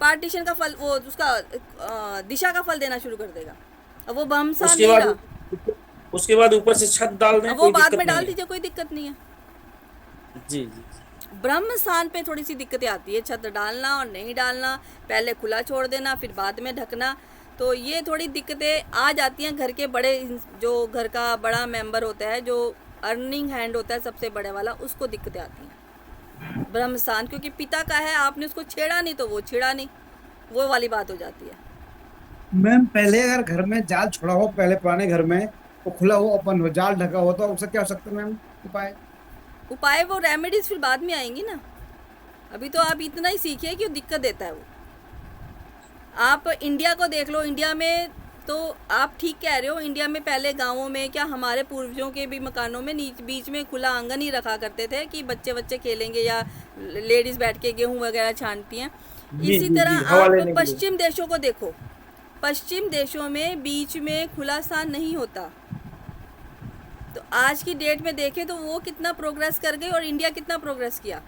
पार्टीशन का फल, वो उसका दिशा का फल देना शुरू कर देगा। अब वो ब्रह्मस्थान नहीं रहा। उसके बाद ऊपर से छत डाल दें, वो बाद में डाल दीजिए, कोई दिक्कत नहीं है। जी। ब्रह्मस्थान पे थोड़ी सी दिक्कतें आती है, छत डालना और नहीं डालना, पहले खुला छोड़ देना फिर बाद में ढकना, तो ये थोड़ी दिक्कतें आ जाती हैं। घर के बड़े, जो घर का बड़ा मेंबर होता है, जो अर्निंग हैंड होता है सबसे बड़े वाला, उसको दिक्कतें आती हैं ब्रह्मस्थान, क्योंकि पिता का है, आपने उसको छेड़ा नहीं तो वो छेड़ा नहीं, वो वाली बात हो जाती है। मैम पहले अगर घर में जाल छोड़ा हो, पहले पुराने घर में वो खुला हो, ओपन हो, जाल ढका हो, तो उससे क्या हो सकता है मैम उपाय? वो रेमेडीज फिर बाद में आएंगी ना, अभी तो आप इतना ही सीखिए कि वो दिक्कत देता है वो। आप इंडिया को देख लो, इंडिया में तो आप ठीक कह रहे हो, इंडिया में पहले गांवों में, क्या हमारे पूर्वजों के भी मकानों में बीच में खुला आंगन ही रखा करते थे कि बच्चे खेलेंगे या लेडीज़ बैठ के गेहूं वगैरह छानती हैं। इसी तरह आप पश्चिम देशों को देखो, पश्चिम देशों में बीच में खुला स्थान नहीं होता। तो आज की डेट में देखें तो वो कितना प्रोग्रेस कर गई और इंडिया कितना प्रोग्रेस किया।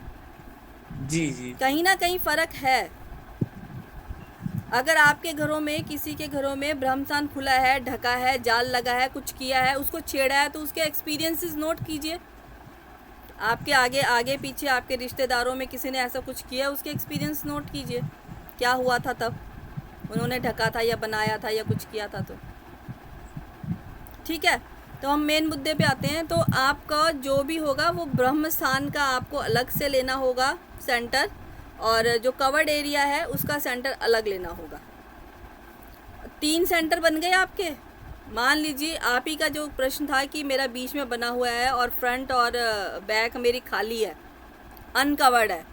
जी। कहीं ना कहीं फ़र्क है। अगर आपके घरों में, किसी के घरों में ब्रह्मस्थान खुला है, ढका है, जाल लगा है, कुछ किया है, उसको छेड़ा है, तो उसके एक्सपीरियंसेस नोट कीजिए। आपके आगे पीछे आपके रिश्तेदारों में किसी ने ऐसा कुछ किया, उसके एक्सपीरियंस नोट कीजिए, क्या हुआ था तब उन्होंने ढका था या बनाया था या कुछ किया था। तो ठीक है, तो हम मेन मुद्दे पे आते हैं। तो आपका जो भी होगा वो ब्रह्मस्थान का आपको अलग से लेना होगा सेंटर, और जो कवर्ड एरिया है उसका सेंटर अलग लेना होगा। 3 सेंटर बन गए आपके। मान लीजिए आप ही का जो प्रश्न था कि मेरा बीच में बना हुआ है और फ्रंट और बैक मेरी खाली है, अनकवर्ड है,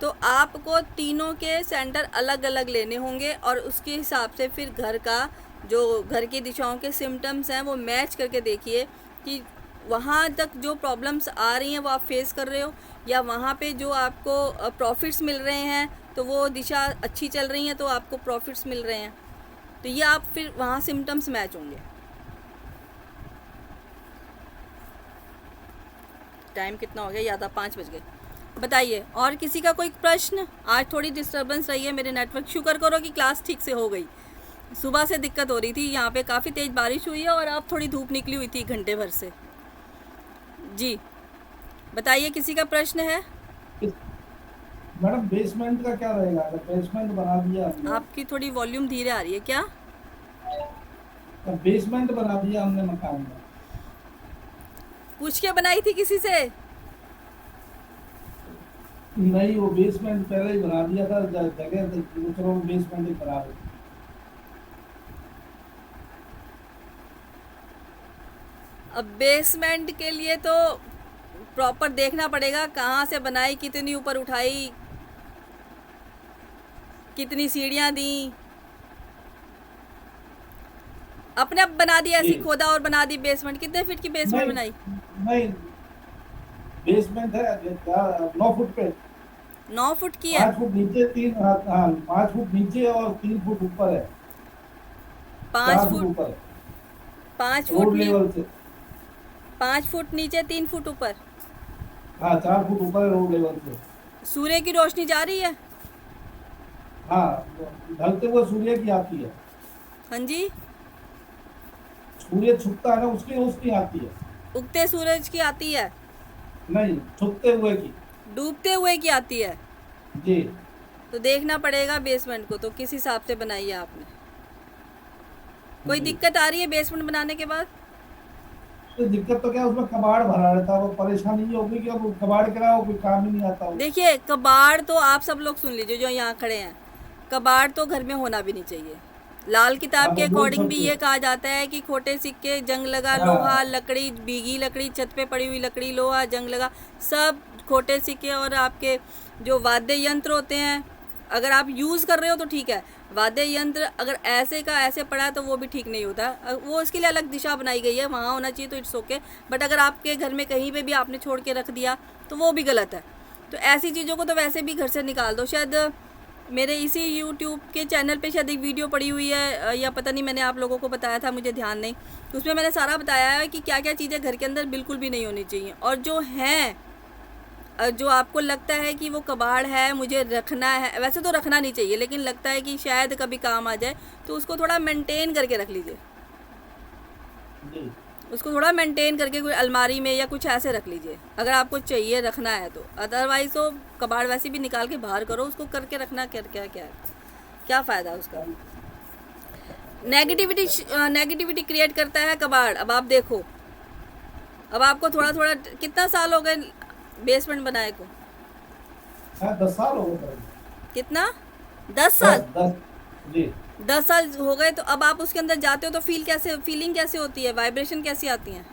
तो आपको तीनों के सेंटर अलग अलग लेने होंगे, और उसके हिसाब से फिर घर का, जो घर की दिशाओं के सिम्टम्स हैं वो मैच करके देखिए कि वहाँ तक जो प्रॉब्लम्स आ रही हैं वो आप फेस कर रहे हो, या वहाँ पे जो आपको प्रॉफिट्स मिल रहे हैं तो वो दिशा अच्छी चल रही है तो आपको प्रॉफिट्स मिल रहे हैं। तो ये आप फिर वहाँ सिम्टम्स मैच होंगे। टाइम कितना हो गया? याद, 5 बज गए। बताइए, और किसी का कोई प्रश्न? आज थोड़ी डिस्टर्बेंस रही है मेरे नेटवर्क, शुक्र करो कि क्लास ठीक से हो गई। सुबह से दिक्कत हो रही थी, यहाँ पे काफ़ी तेज़ बारिश हुई है और अब थोड़ी धूप निकली हुई थी घंटे भर से। जी बताइए, किसी का प्रश्न है? मैडम बेसमेंट का क्या रहेगा? अगर बेसमेंट बना दिया हमने, आपकी थोड़ी वॉल्यूम धीरे आ रही है क्या? तो बेसमेंट बना दिया हमने मकान में, पूछ के बनाई थी किसी से? नहीं वो बेसमेंट पहले ही बना दिया था, जगह दूसरों को बेसमेंट ही बना दी। अब बेसमेंट के लिए तो प्रॉपर देखना पड़ेगा कहाँ से बनाई, कितनी ऊपर उठाई, कितनी सीढ़ियाँ दी। अपने आप बना दी ऐसी जी। खोदा और बना दी बेसमेंट? कितने फीट की बेसमेंट नहीं बनाई? नहीं, बेसमेंट है 9 फुट पे, 9 फुट की है? 5 फुट नीचे, 5 फुट नीचे और 3 फुट ऊपर है, 5 4 फुट फुट, ऊपर है 5 फुट रोड लेवल से। 5 फुट नीचे 3 फुट ऊपर। हाँ 4 फुट ऊपर है रोड लेवल से। सूर्य की रोशनी जा रही है? हाँ, ढलते हुए सूर्य की आती है, हाँ जी। सूर्य छुपता है ना, उसकी रोशनी आती है। उगते सूरज की आती है? नहीं, छुपते हुए की। डूबते हुए की आती है? जी। तो देखना पड़ेगा बेसमेंट को, तो किस हिसाब से बनाई है आपने। कोई जी। दिक्कत आ रही है बेसमेंट बनाने के बाद? तो दिक्कत तो क्या है, उसमें कबाड़ भरा रहता है, वो परेशानी ये होगी कि अब कबाड़ के अलावा कोई काम ही नहीं आता वो। देखिए, कबाड़ तो आप सब लोग सुन लीजिए जो यहाँ खड़े हैं, कबाड़ तो घर में होना भी नहीं चाहिए। लाल किताब हाँ, के तो बोल अकॉर्डिंग भी सकते ये हो। कहा जाता है कि खोटे सिक्के, जंग लगा हाँ। लोहा, लकड़ी, भीगी लकड़ी, छत पे पड़ी हुई लकड़ी, लोहा, जंग लगा, सब खोटे सिक्के। और आपके जो वाद्य यंत्र होते हैं, अगर आप यूज़ कर रहे हो तो ठीक है, वाद्य यंत्र अगर ऐसे का ऐसे पड़ा है तो वो भी ठीक नहीं होता। वो इसके लिए अलग दिशा बनाई गई है, वहाँ होना चाहिए तो इट्स ओके। बट अगर आपके घर में कहीं पे भी आपने छोड़ के रख दिया तो वो भी गलत है। तो ऐसी चीज़ों को तो वैसे भी घर से निकाल दो। शायद मेरे इसी यूट्यूब के चैनल पे शायद एक वीडियो पड़ी हुई है, या पता नहीं, मैंने आप लोगों को बताया था, मुझे ध्यान नहीं। उसमें मैंने सारा बताया है कि क्या क्या चीज़ें घर के अंदर बिल्कुल भी नहीं होनी चाहिए। और जो हैं, जो आपको लगता है कि वो कबाड़ है, मुझे रखना है, वैसे तो रखना नहीं चाहिए, लेकिन लगता है कि शायद कभी काम आ जाए, तो उसको थोड़ा मेंटेन करके रख लीजिए। जी। उसको थोड़ा मेंटेन करके कोई अलमारी में या कुछ ऐसे रख लीजिए, अगर आपको चाहिए रखना है तो। अदरवाइज़ तो कबाड़ वैसे भी निकाल के बाहर करो, उसको करके रखना क्या क्या क्या क्या फ़ायदा उसका। नेगेटिविटी क्रिएट करता है कबाड़। अब आप देखो, अब आपको थोड़ा थोड़ा, कितना साल हो गए बेसमेंट बनाए को? हाँ, 10 साल हो गए। कितना? 10 साल? 10। जी। 10 साल हो गए। तो अब आप उसके अंदर जाते हो तो फीलिंग कैसे होती है, वाइब्रेशन कैसी आती है?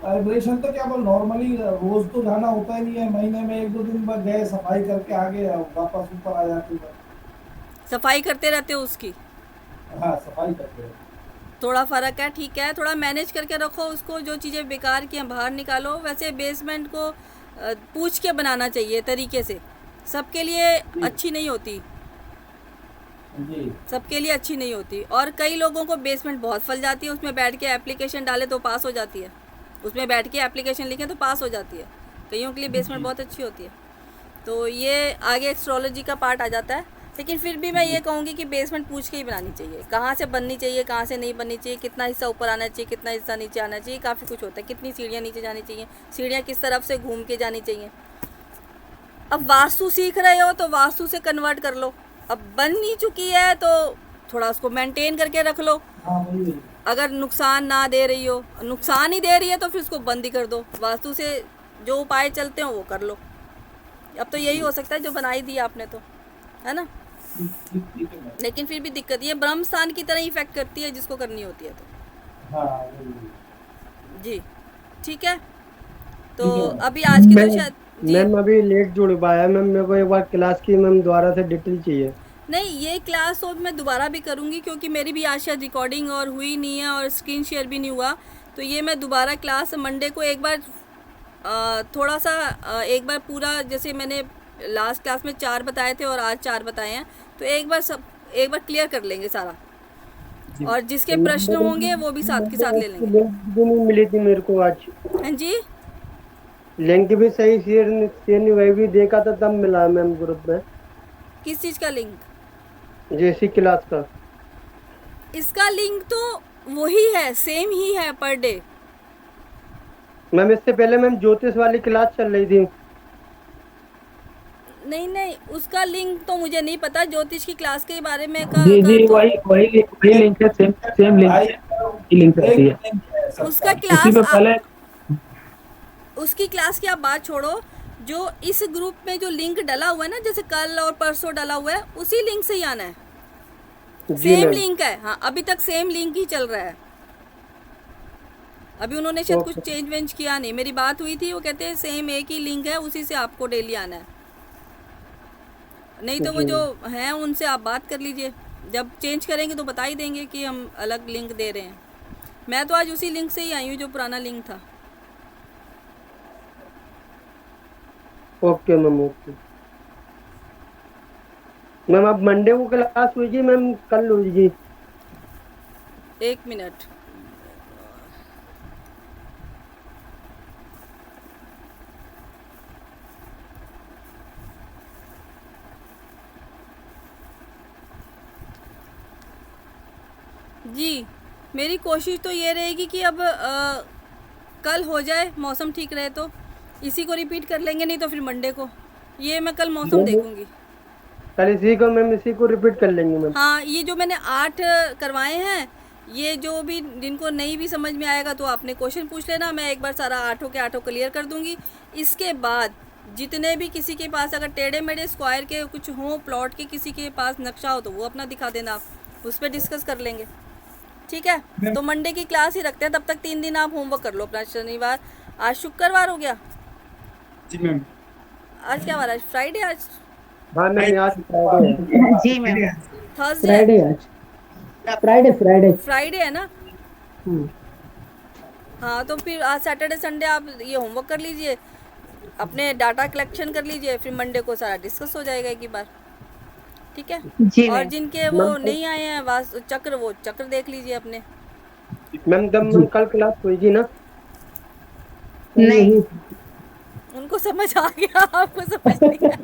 वाइब्रेशन तो क्या बोल, नॉर्मली रोज तो जाना होता ही नहीं है, महीने में 1-2 दिन बाद गए, सफाई करके आ गए, वापस ऊपर आ जाते हैं। सफाई करते रहते हो उसकी? हाँ, सफाई करते हैं। थोड़ा फ़र्क है, ठीक है, थोड़ा मैनेज करके रखो उसको। जो चीज़ें बेकार की हैं बाहर निकालो। वैसे बेसमेंट को पूछ के बनाना चाहिए तरीके से, सबके लिए अच्छी नहीं होती, जी। सबके लिए अच्छी नहीं होती। और कई लोगों को बेसमेंट बहुत फल जाती है, उसमें बैठ के एप्लीकेशन डाले तो पास हो जाती है, उसमें बैठ के एप्लीकेशन लिखे तो पास हो जाती है। कईयों के लिए बेसमेंट बहुत अच्छी होती है। तो ये आगे एस्ट्रोलॉजी का पार्ट आ जाता है। लेकिन फिर भी मैं ये कहूँगी कि बेसमेंट पूछ के ही बनानी चाहिए, कहाँ से बननी चाहिए, कहाँ से नहीं बननी चाहिए, कितना हिस्सा ऊपर आना चाहिए, कितना हिस्सा नीचे आना चाहिए, काफ़ी कुछ होता है, कितनी सीढ़ियाँ नीचे जानी चाहिए, सीढ़ियाँ किस तरफ से घूम के जानी चाहिए। अब वास्तु सीख रहे हो तो वास्तु से कन्वर्ट कर लो। अब बन नहीं चुकी है तो थोड़ा उसको मेंटेन करके रख लो। हाँ, वही। अगर नुकसान ना दे रही हो, नुकसान ही दे रही है तो फिर उसको बंद ही कर दो। वास्तु से जो उपाय चलते हो वो कर लो। अब तो यही हो सकता है जो बनाई दी आपने, तो है ना। ठीक है। लेकिन फिर भी दिक्कत, ये ब्रह्म स्थान की तरह इफेक्ट करती है जिसको करनी होती है तो। हाँ, वही। जी ठीक है। तो ठीक है। अभी आज की तो मैम शायद जी मैम अभी लेट जुड़ पाया मैम, मेरे को एक बार क्लास की मैम दोबारा से डिटेल चाहिए। नहीं, ये क्लास तो मैं दोबारा भी करूँगी, क्योंकि मेरी भी आज शायद रिकॉर्डिंग और हुई नहीं है और स्क्रीन शेयर भी नहीं हुआ। तो ये मैं दोबारा क्लास मंडे को एक बार थोड़ा सा एक बार पूरा, जैसे मैंने लास्ट क्लास में 4 बताए थे और आज 4 बताए हैं, तो एक बार क्लियर कर लेंगे सारा। और जिसके प्रश्न होंगे वो भी साथ के साथ ले लेंगे। लिंक भी नहीं मिली थी मेरे को आज, हाँ जी, लिंक भी सही शेयर नहीं, वही भी देखा था तब मिला मैम ग्रुप में, किस चीज़ का लिंक? जैसी क्लास का। इसका लिंक तो वही है, सेम ही है पर डे। मैम इससे पहले मैम ज्योतिष वाली क्लास चल रही थी। नहीं, उसका लिंक तो मुझे नहीं पता, ज्योतिष की क्लास के बारे में जी वही लिंक है, सेम लिंक रहती है। उसका उसी क्लास में पहले उसकी क्लास की आप बात छोड़ो, जो इस ग्रुप में जो लिंक डला हुआ है ना, जैसे कल और परसों डला हुआ है, उसी लिंक से ही आना है। जी सेम मैम। लिंक है, हाँ, अभी तक सेम लिंक ही चल रहा है। अभी उन्होंने शायद कुछ चेंज वेंज किया नहीं। मेरी बात हुई थी, वो कहते हैं सेम एक ही लिंक है, उसी से आपको डेली आना है। नहीं तो वो जो हैं उनसे आप बात कर लीजिए, जब चेंज करेंगे तो बता ही देंगे कि हम अलग लिंक दे रहे हैं। मैं तो आज उसी लिंक से ही आई हूँ जो पुराना लिंक था। Okay ma'am, okay ma'am. अब मंडे को क्लास हुई जी मैम, कल हुई जी? 1 मिनट। जी, मेरी कोशिश तो ये रहेगी कि अब कल हो जाए, मौसम ठीक रहे तो इसी को रिपीट कर लेंगे, नहीं तो फिर मंडे को। ये मैं कल मौसम देखूंगी। कल इसी को मैम, इसी को रिपीट कर लेंगे मैम। हाँ, ये जो मैंने 8 करवाए हैं, ये जो भी जिनको नहीं भी समझ में आएगा तो आपने क्वेश्चन पूछ लेना, मैं एक बार सारा 8 के 8 क्लियर कर दूंगी। इसके बाद जितने भी किसी के पास अगर टेढ़े मेढ़े स्क्वायर के कुछ हों, प्लॉट के किसी के पास नक्शा हो तो वो अपना दिखा देना, आप उस पर डिस्कस कर लेंगे। ठीक है, तो मंडे की क्लास ही रखते हैं, तब तक 3 दिन आप होमवर्क कर लो अपना। शनिवार, आज शुक्रवार हो गया जी मैम। आज क्या वार है? फ्राइडे आज, हाँ मैम, आज फ्राइडे है। जी मैम। थर्सडे, फ्राइडे आज, फ्राइडे फ्राइडे है ना। हम्म। हाँ, तो फिर आज सैटरडे संडे आप ये होमवर्क कर लीजिए, अपने डाटा कलेक्शन कर लीजिए, फिर मंडे को सारा डिस्कस हो जाएगा एक ही बार। ठीक है, जी और मैम। जिनके वो नहीं आए हैं वास्तु चक्र, वो चक्र देख लीजिए अपने। मैम तब मैम कल क्लास हुई जी ना? नहीं, उनको समझ आ गया, आपको समझ नहीं आया।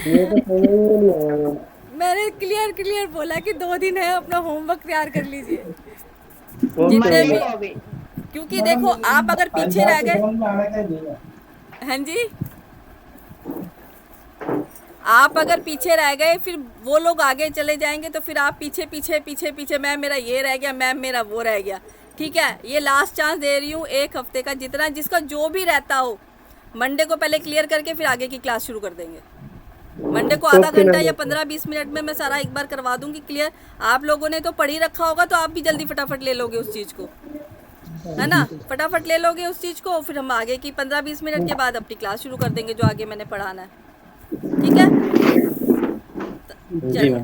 ये तो समझ में नहीं आया मैम। मैंने क्लियर बोला कि 2 दिन है, अपना होमवर्क तैयार कर लीजिए ओके जितने मैम। भी, मंडे को भी। क्योंकि देखो आप अगर पीछे रह गए। फोन में आने का ही नहीं है। हाँ जी, आप अगर पीछे रह गए फिर वो लोग आगे चले जाएंगे, तो फिर आप पीछे पीछे पीछे पीछे, मैम मेरा ये रह गया, मैम मेरा वो रह गया। ठीक है, ये लास्ट चांस दे रही हूँ 1 हफ्ते का, जितना जिसका जो भी रहता हो मंडे को पहले क्लियर करके फिर आगे की क्लास शुरू कर देंगे। मंडे को आधा ओके घंटा मैम, या ओके। 15-20 मिनट में मैं सारा एक बार करवा दूंगी क्लियर। आप लोगों ने तो पढ़ ही रखा होगा, तो आप भी जल्दी फटाफट ले लोगे उस चीज़ को, है ना। फटाफट ले लोगे उस चीज़ को, फिर हम आगे की 15-20 मिनट के बाद अपनी क्लास शुरू कर देंगे जो आगे मैंने पढ़ाना है। ठीक है, चलिए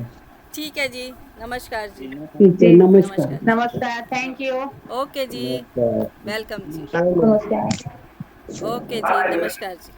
ठीक है जी, नमस्कार जी। ठीक है, नमस्कार। नमस्कार, थैंक यू। ओके जी, वेलकम जी। नमस्कार। ओके जी, नमस्कार जी।